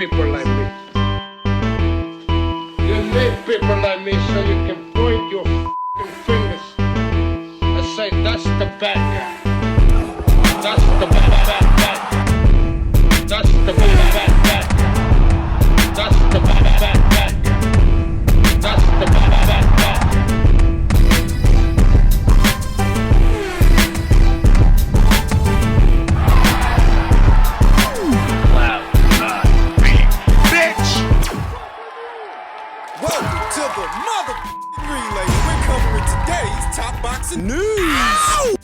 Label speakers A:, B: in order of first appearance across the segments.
A: people like me. You need people like me so you can point your f***ing fingers and say, that's the bad guy. That's the bad guy. That's the bad guy. That's the bad guy. That's the bad guy.
B: To the mother relay, we're covering today's top boxing news.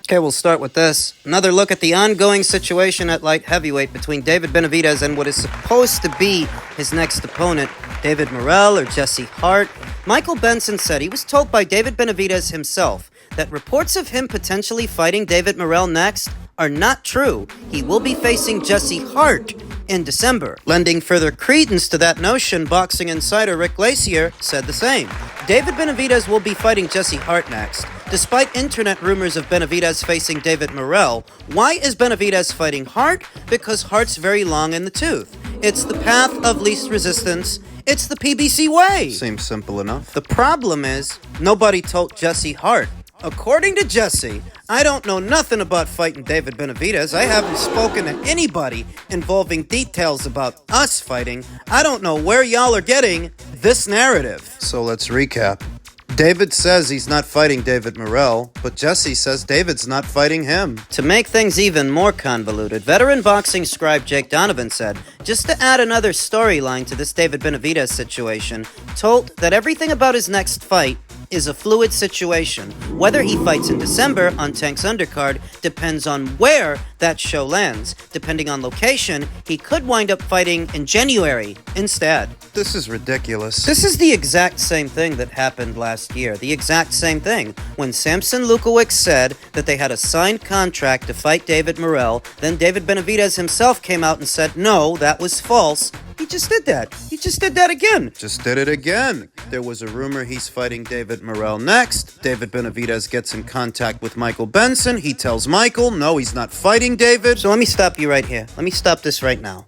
C: Okay, we'll start with this. Another look at the ongoing situation at light heavyweight between David Benavidez and what is supposed to be his next opponent, David Morrell or Jesse Hart. Michael Benson said he was told by David Benavidez himself that reports of him potentially fighting David Morrell next are not true. He will be facing Jesse Hart in December. Lending further credence to that notion, boxing insider Rick Glacier said the same. David Benavidez will be fighting Jesse Hart next. Despite internet rumors of Benavidez facing David Morrell, why is Benavidez fighting Hart? Because Hart's very long in the tooth. It's the path of least resistance. It's the PBC way.
D: Seems simple enough.
C: The problem is, nobody told Jesse Hart. According to Jesse, I don't know nothing about fighting David Benavidez. I haven't spoken to anybody involving details about us fighting. I don't know where y'all are getting this narrative.
D: So let's recap. David says he's not fighting David Morrell, but Jesse says David's not fighting him.
C: To make things even more convoluted, veteran boxing scribe Jake Donovan said, just to add another storyline to this David Benavidez situation, told that everything about his next fight is a fluid situation. Whether he fights in December on Tank's undercard depends on where that show lands. Depending on location, he could wind up fighting in January instead.
D: This is ridiculous.
C: This is the exact same thing that happened last year. The exact same thing. When Samson Lukowicz said that they had a signed contract to fight David Morrell, then David Benavidez himself came out and said, no, that was false. He just did that. He just did that again.
D: Just did it again. There was a rumor he's fighting David Morrell next. David Benavidez gets in contact with Michael Benson. He tells Michael, no, he's not fighting David.
C: So let me stop you right here. Let me stop this right now.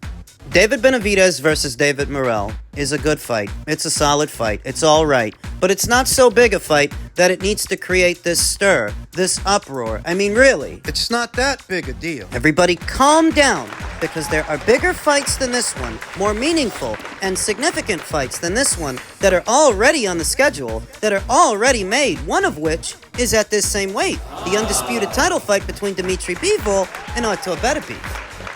C: David Benavidez versus David Morrell is a good fight. It's a solid fight. It's all right. But it's not so big a fight that it needs to create this stir, this uproar. I mean, really.
D: It's not that big a deal.
C: Everybody calm down, because there are bigger fights than this one, more meaningful and significant fights than this one that are already on the schedule, that are already made, one of which is at this same weight. The undisputed title fight between Dimitri Bivol and Artur Beterbiev.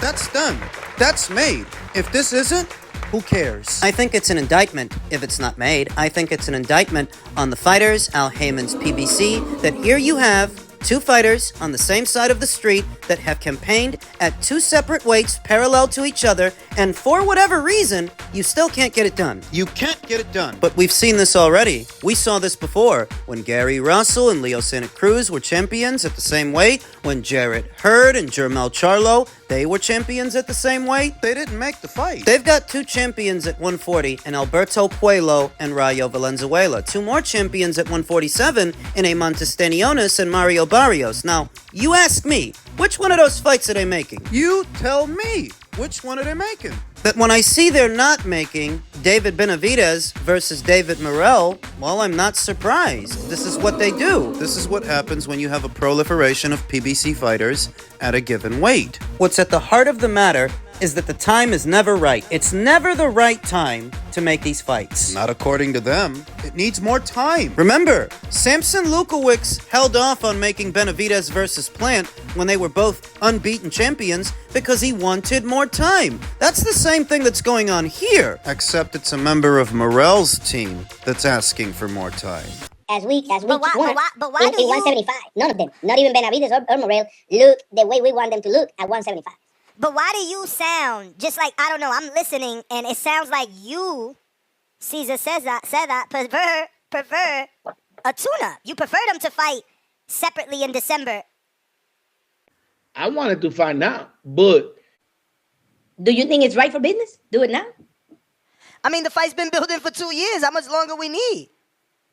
D: That's done. That's made. If this isn't, who cares?
C: I think it's an indictment if it's not made. I think it's an indictment on the fighters, Al Heyman's PBC, that here you have two fighters on the same side of the street that have campaigned at two separate weights parallel to each other, and for whatever reason, you still can't get it done.
D: You can't get it done.
C: But we've seen this already. We saw this before when Gary Russell and Leo Santa Cruz were champions at the same weight, when Jarrett Hurd and Jermel Charlo, they were champions at the same weight.
D: They didn't make the fight.
C: They've got two champions at 140 in Alberto Puello and Rayo Valenzuela. Two more champions at 147 in a Montestanionis and Mario Barrios. Now, you ask me, which one of those fights are they making?
D: You tell me. Which one are they making?
C: That when I see they're not making David Benavidez versus David Morrell, well, I'm not surprised. This is what they do.
D: This is what happens when you have a proliferation of PBC fighters at a given weight.
C: What's at the heart of the matter is that the time is never right. It's never the right time to make these fights.
D: Not according to them. It needs more time.
C: Remember, Samson Lukowicz held off on making Benavidez versus Plant when they were both unbeaten champions because he wanted more time. That's the same thing that's going on here.
D: Except it's a member of Morrell's team that's asking for more time.
E: As we want in 175. None of them, not even Benavidez or Morrell, look the way we want them to look at 175.
F: But why do you sound just like, I don't know, I'm listening, and it sounds like you, Caesar says that, prefer a tune-up. You prefer them to fight separately in December.
A: I wanted to find out, but...
E: Do you think it's right for business? Do it now?
G: I mean, the fight's been building for 2 years. How much longer we need?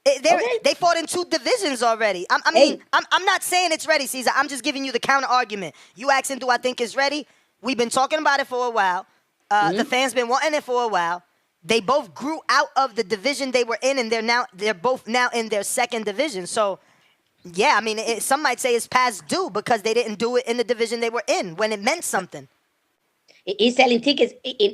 G: They fought in 2 divisions already. I'm not saying it's ready, Caesar. I'm just giving you the counter argument. You asking, do I think it's ready? We've been talking about it for a while. The fans been wanting it for a while. They both grew out of the division they were in, and they're both now in their second division. So, yeah, I mean, some might say it's past due because they didn't do it in the division they were in when it meant something.
E: He's selling tickets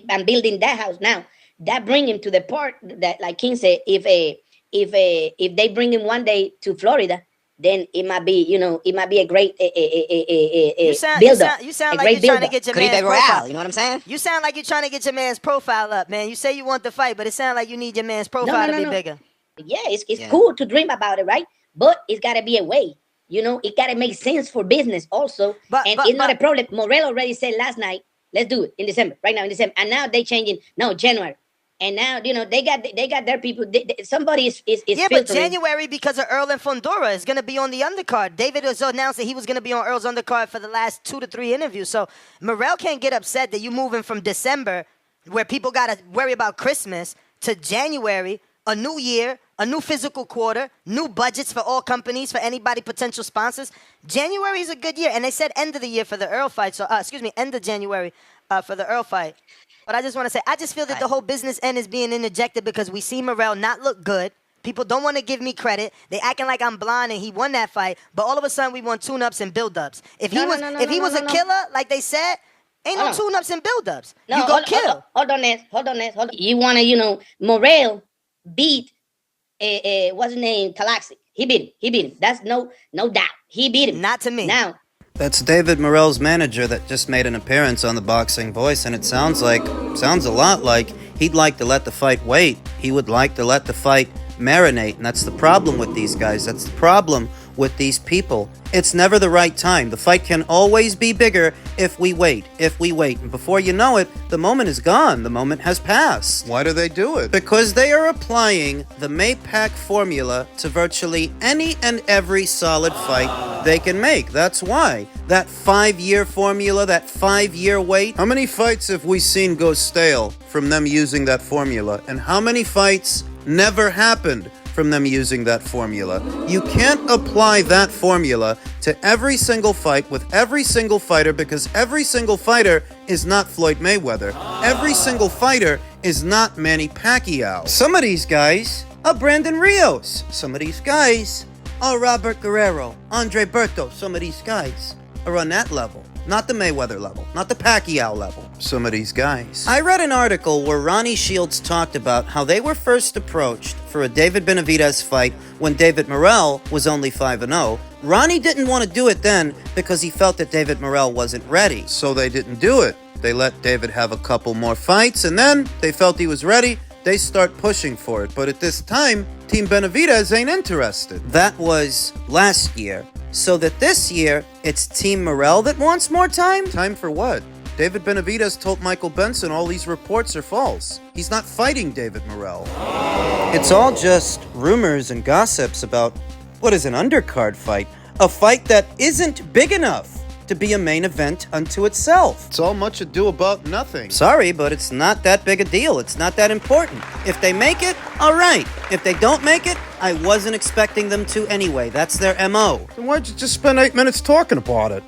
E: and building that house now. That bring him to the part that, like King said, if they bring him one day to Florida, then it might be, it might be a great build-up.
G: You sound like you're trying to get your man's
C: Royale,
G: profile.
C: you know what I'm saying?
G: You sound like you're trying to get your man's profile up, man. You say you want the fight, but it sounds like you need your man's profile to be bigger.
E: Yeah, it's cool to dream about it, right? But it's got to be a way. It got to make sense for business also. It's not a problem. Morrell already said last night, let's do it in December, right now in December. And now they changing, January. And now, they got their people. Somebody is
G: yeah,
E: filtering.
G: but January, because of Earl and Fundora, is going to be on the undercard. David has announced that he was going to be on Earl's undercard for the last 2 to 3 interviews. So Morrell can't get upset that you moving from December, where people got to worry about Christmas, to January, a new year, a new physical quarter, new budgets for all companies, for anybody, potential sponsors. January is a good year. And they said end of the year for the Earl fight. So, end of January for the Earl fight. But I just want to say, I just feel that the whole business end is being interjected because we see Morrell not look good. People don't want to give me credit. They acting like I'm blind and he won that fight. But all of a sudden, we want tune-ups and build-ups. If he was a killer, like they said, ain't no tune-ups and build-ups.
E: No,
G: you go kill.
E: Hold on, Ness. You want to, Morrell beat, what's his name, Talaxi. He beat him. That's no doubt. He beat him.
G: Not to me.
E: Now,
C: That's David Morrell's manager that just made an appearance on the Boxing Voice, and it sounds a lot like he'd like to let the fight wait. He would like to let the fight marinate, and that's the problem with these guys. That's the problem with these people. It's never the right time. The fight can always be bigger if we wait. And before you know it, the moment is gone. The moment has passed.
D: Why do they do it?
C: Because they are applying the Maypac formula to virtually any and every solid fight they can make. That's why. That 5-year formula, that 5-year wait.
D: How many fights have we seen go stale from them using that formula? And how many fights never happened from them using that formula? You can't apply that formula to every single fight with every single fighter because every single fighter is not Floyd Mayweather. Every single fighter is not Manny Pacquiao.
C: Some of these guys are Brandon Rios. Some of these guys are Robert Guerrero, Andre Berto. Some of these guys are on that level. Not the Mayweather level, not the Pacquiao level.
D: Some of these guys.
C: I read an article where Ronnie Shields talked about how they were first approached for a David Benavidez fight when David Morrell was only 5-0. Ronnie didn't want to do it then because he felt that David Morrell wasn't ready.
D: So they didn't do it. They let David have a couple more fights, and then they felt he was ready. They start pushing for it. But at this time, Team Benavidez ain't interested.
C: That was last year. So that this year, it's Team Morrell that wants more time?
D: Time for what? David Benavidez told Michael Benson all these reports are false. He's not fighting David Morrell.
C: It's all just rumors and gossips about what is an undercard fight. A fight that isn't big enough to be a main event unto itself.
D: It's all much ado about nothing.
C: Sorry, but it's not that big a deal. It's not that important. If they make it, all right. If they don't make it, I wasn't expecting them to anyway. That's their MO.
D: Then why'd you just spend 8 minutes talking about it?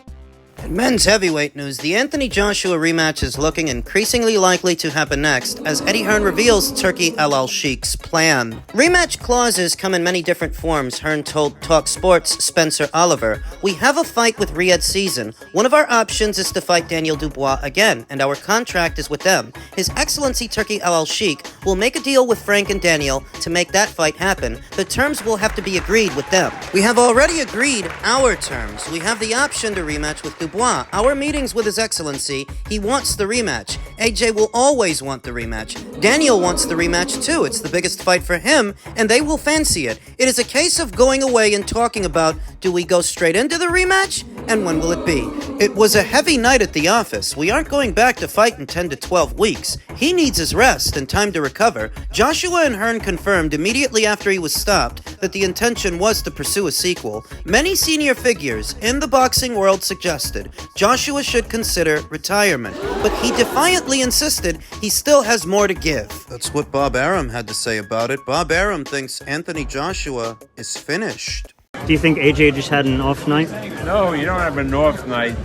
C: In men's heavyweight news, the Anthony Joshua rematch is looking increasingly likely to happen next, as Eddie Hearn reveals Turki El Sheikh's plan. Rematch clauses come in many different forms, Hearn told Talk Sports' Spencer Oliver. We have a fight with Riyadh Season. One of our options is to fight Daniel Dubois again, and our contract is with them. His Excellency Turki El Sheikh will make a deal with Frank and Daniel to make that fight happen. The terms will have to be agreed with them. We have already agreed our terms. We have the option to rematch with Dubois. Our meetings with His Excellency, he wants the rematch. AJ will always want the rematch. Daniel wants the rematch too. It's the biggest fight for him, and they will fancy it. It is a case of going away and talking about, do we go straight into the rematch? And when will it be? It was a heavy night at the office. We aren't going back to fight in 10 to 12 weeks. He needs his rest and time to recover. Joshua and Hearn confirmed immediately after he was stopped that the intention was to pursue a sequel. Many senior figures in the boxing world suggested Joshua should consider retirement, but he defiantly insisted he still has more to give.
D: That's what Bob Arum had to say about it. Bob Arum thinks Anthony Joshua is finished.
H: Do you think AJ just had an off night?
I: No, you don't have an off night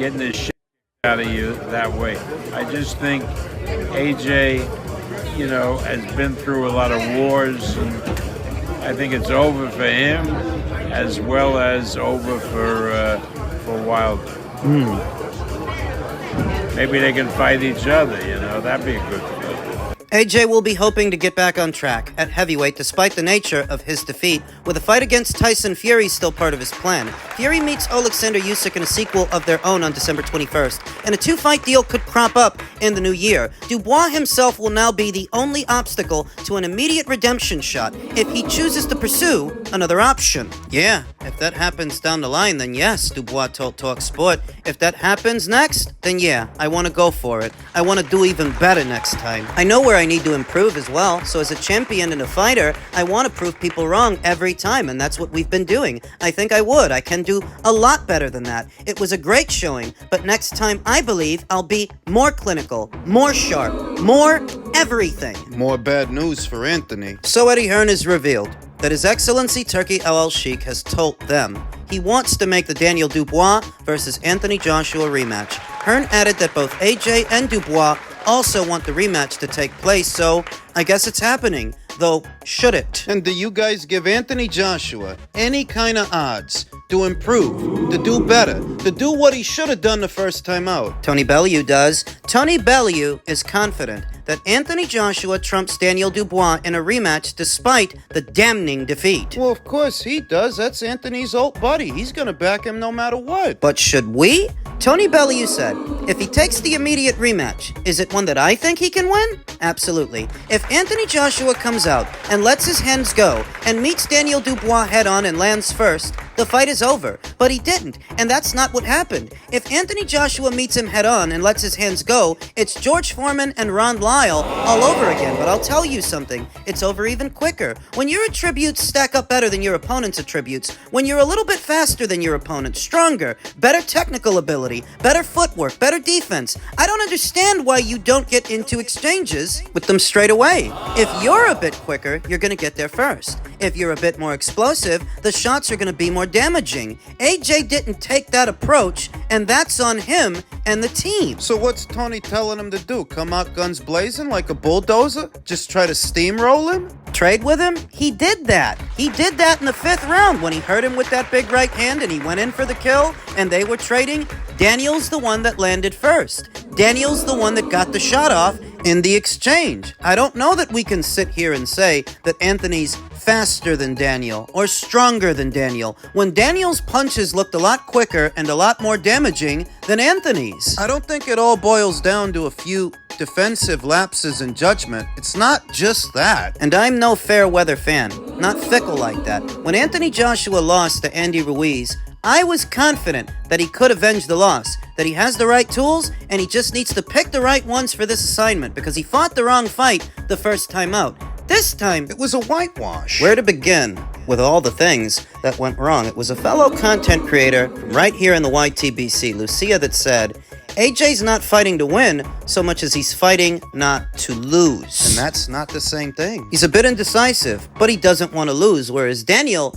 I: getting this shit
H: out of you that way. I just think AJ, has been through a lot of wars, and I think it's over for him as well as over for Wilder. Maybe they can fight each other, that'd be a good thing.
C: AJ will be hoping to get back on track at heavyweight despite the nature of his defeat, with a fight against Tyson Fury still part of his plan. Fury meets Alexander Usyk in a sequel of their own on December 21st, and a 2-fight deal could crop up in the new year. Dubois himself will now be the only obstacle to an immediate redemption shot if he chooses to pursue another option. Yeah, if that happens down the line, then yes, Dubois told Talk Sport. If that happens next, then yeah, I want to go for it. I want to do even better next time. I know where I need to improve as well, so as a champion and a fighter, I want to prove people wrong every time, and that's what we've been doing. I think I would. I can do a lot better than that. It was a great showing, but next time I believe I'll be more clinical, more sharp, more everything.
D: More bad news for Anthony.
C: So Eddie Hearn has revealed that His Excellency Turki Al-Sheikh has told them he wants to make the Daniel Dubois versus Anthony Joshua rematch. Hearn added that both AJ and Dubois also want the rematch to take place, so I guess it's happening. Though, should it?
D: And do you guys give Anthony Joshua any kind of odds to improve, to do better, to do what he should have done the first time out?
C: Tony Bellew does. Tony Bellew is confident that Anthony Joshua trumps Daniel Dubois in a rematch despite the damning defeat.
D: Well, of course he does. That's Anthony's old buddy. He's gonna back him no matter what.
C: But should we? Tony Bellew said, if he takes the immediate rematch, is it one that I think he can win? Absolutely. If Anthony Joshua comes out and lets his hands go and meets Daniel Dubois head-on and lands first, the fight is over. But he didn't, and that's not what happened. If Anthony Joshua meets him head-on and lets his hands go, it's George Foreman and Ron Lyle all over again. But I'll tell you something, it's over even quicker. When your attributes stack up better than your opponent's attributes, when you're a little bit faster than your opponent, stronger, better technical ability, better footwork, better defense, I don't understand why you don't get into exchanges with them straight away. If you're a bit quicker, you're going to get there first. If you're a bit more explosive, the shots are going to be more damaging. AJ didn't take that approach, and that's on him and the team.
D: So what's Tony telling him to do? Come out guns blazing like a bulldozer? Just try to steamroll him?
C: Trade with him? He did that. He did that in the 5th round when he hurt him with that big right hand and he went in for the kill and they were trading. Daniel's the one that landed first. Daniel's the one that got the shot off in the exchange. I don't know that we can sit here and say that Anthony's faster than Daniel or stronger than Daniel when Daniel's punches looked a lot quicker and a lot more damaging than Anthony's.
D: I don't think it all boils down to a few defensive lapses in judgment. It's not just that.
C: And I'm no fair weather fan, not fickle like that. When Anthony Joshua lost to Andy Ruiz, I was confident that he could avenge the loss, that he has the right tools, and he just needs to pick the right ones for this assignment because he fought the wrong fight the first time out. This time,
D: it was a whitewash.
C: Where to begin with all the things that went wrong? It was a fellow content creator from right here in the YTBC, Lucia, that said, AJ's not fighting to win so much as he's fighting not to lose.
D: And that's not the same thing.
C: He's a bit indecisive, but he doesn't want to lose, whereas Daniel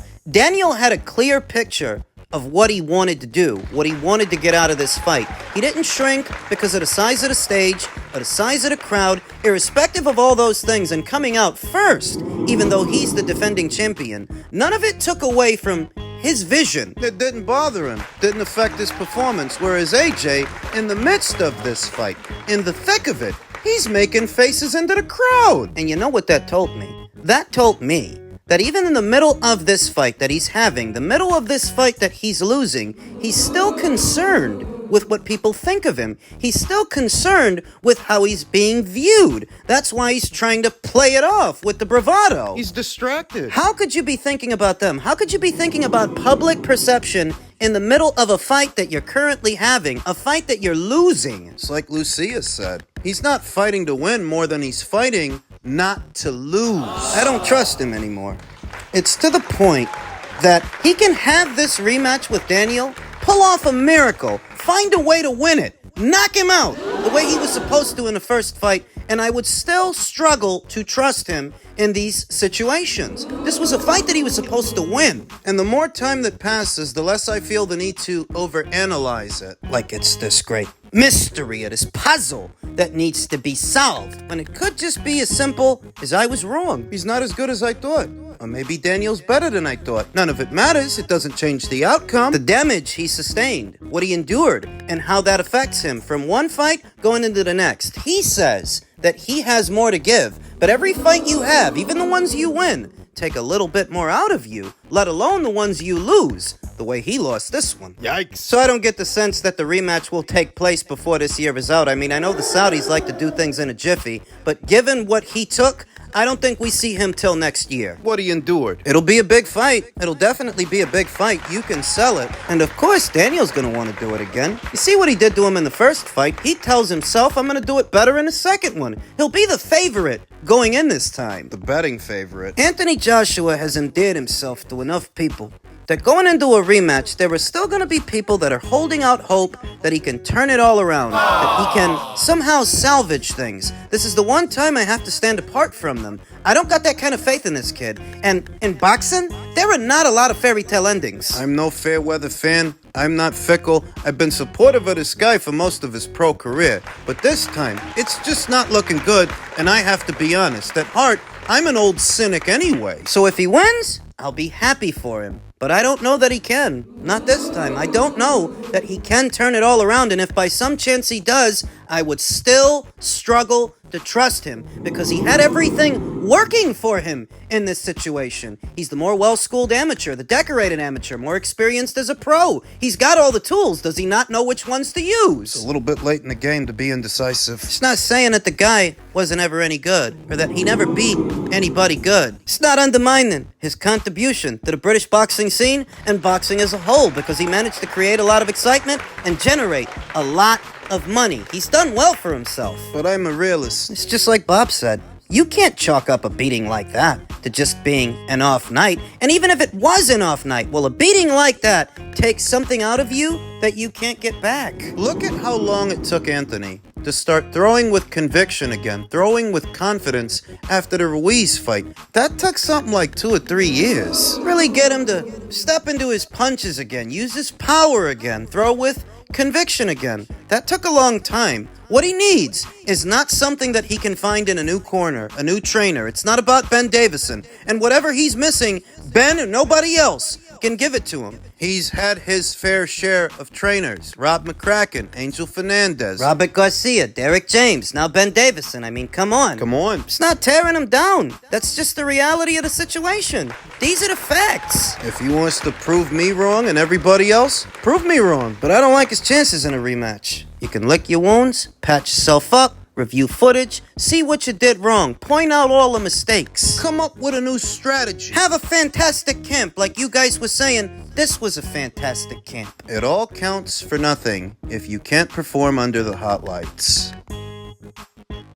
C: had a clear picture of what he wanted to do, what he wanted to get out of this fight. He didn't shrink because of the size of the stage, or the size of the crowd, irrespective of all those things, and coming out first, even though he's the defending champion. None of it took away from his vision.
D: It didn't bother him, didn't affect his performance, whereas AJ, in the midst of this fight, in the thick of it, he's making faces into the crowd.
C: And you know what that told me? That told me that even in the middle of this fight that he's having, the middle of this fight that he's losing, he's still concerned with what people think of him. He's still concerned with how he's being viewed. That's why he's trying to play it off with the bravado.
D: He's distracted.
C: How could you be thinking about them? How could you be thinking about public perception in the middle of a fight that you're currently having, a fight that you're losing?
D: It's like Lucia said. He's not fighting to win more than he's fighting not to lose.
C: I don't trust him anymore. It's to the point that he can have this rematch with Daniel, pull off a miracle, find a way to win it, knock him out the way he was supposed to in the first fight, and I would still struggle to trust him in these situations. This was a fight that he was supposed to win.
D: And the more time that passes, the less I feel the need to overanalyze it.
C: Like it's this great. mystery, of this puzzle that needs to be solved, when it could just be as simple as I was wrong.
D: He's not as good as I thought. Or maybe Daniel's better than I thought. None of it matters. It doesn't change the outcome.
C: The damage he sustained, what he endured, and how that affects him from one fight going into the next. He says that he has more to give, but every fight you have, even the ones you win, take a little bit more out of you, let alone the ones you lose, the way he lost this one.
D: Yikes.
C: So I don't get the sense that the rematch will take place before this year is out. I mean, I know the Saudis like to do things in a jiffy, but given what he took, I don't think we see him till next year.
D: What he endured.
C: It'll be a big fight. It'll definitely be a big fight. You can sell it. And of course, Daniel's going to want to do it again. You see what he did to him in the first fight? He tells himself, I'm going to do it better in the second one. He'll be the favorite going in this time.
D: The betting favorite.
C: Anthony Joshua has endeared himself to enough people that going into a rematch, there are still going to be people that are holding out hope that he can turn it all around, that he can somehow salvage things. This is the one time I have to stand apart from them. I don't got that kind of faith in this kid. And in boxing, there are not a lot of fairy tale endings.
D: I'm no fair weather fan. I'm not fickle. I've been supportive of this guy for most of his pro career. But this time, it's just not looking good, and I have to be honest. At heart, I'm an old cynic anyway.
C: So if he wins, I'll be happy for him. But I don't know that he can. Not this time. I don't know that he can turn it all around. And if by some chance he does, I would still struggle to trust him because he had everything working for him in this situation. He's the more well-schooled amateur, the decorated amateur, more experienced as a pro. He's got all the tools. Does he not know which ones to use?
D: It's a little bit late in the game to be indecisive.
C: It's not saying that the guy wasn't ever any good or that he never beat anybody good. It's not undermining his contribution to the British boxing scene and boxing as a whole because he managed to create a lot of excitement and generate a lot of money. He's done well for himself.
D: But I'm a realist.
C: It's just like Bob said. You can't chalk up a beating like that to just being an off night. And even if it was an off night, well, a beating like that takes something out of you that you can't get back.
D: Look at how long it took Anthony to start throwing with conviction again, throwing with confidence after the Ruiz fight. That took something like 2 or 3 years.
C: Really get him to step into his punches again, use his power again, throw with conviction again. That took a long time. What he needs is not something that he can find in a new corner, a new trainer. It's not about Ben Davison. And whatever he's missing, Ben or nobody else can give it to him.
D: He's had his fair share of trainers. Rob McCracken, Angel Fernandez.
C: Robert Garcia, Derek James, now Ben Davison. I mean, come on.
D: Come on.
C: It's not tearing him down. That's just the reality of the situation. These are the facts.
D: If he wants to prove me wrong and everybody else, prove me wrong.
C: But I don't like his chances in a rematch. You can lick your wounds, patch yourself up, review footage, see what you did wrong, point out all the mistakes.
D: Come up with a new strategy.
C: Have a fantastic camp, like you guys were saying. This was a fantastic camp.
D: It all counts for nothing if you can't perform under the hot lights.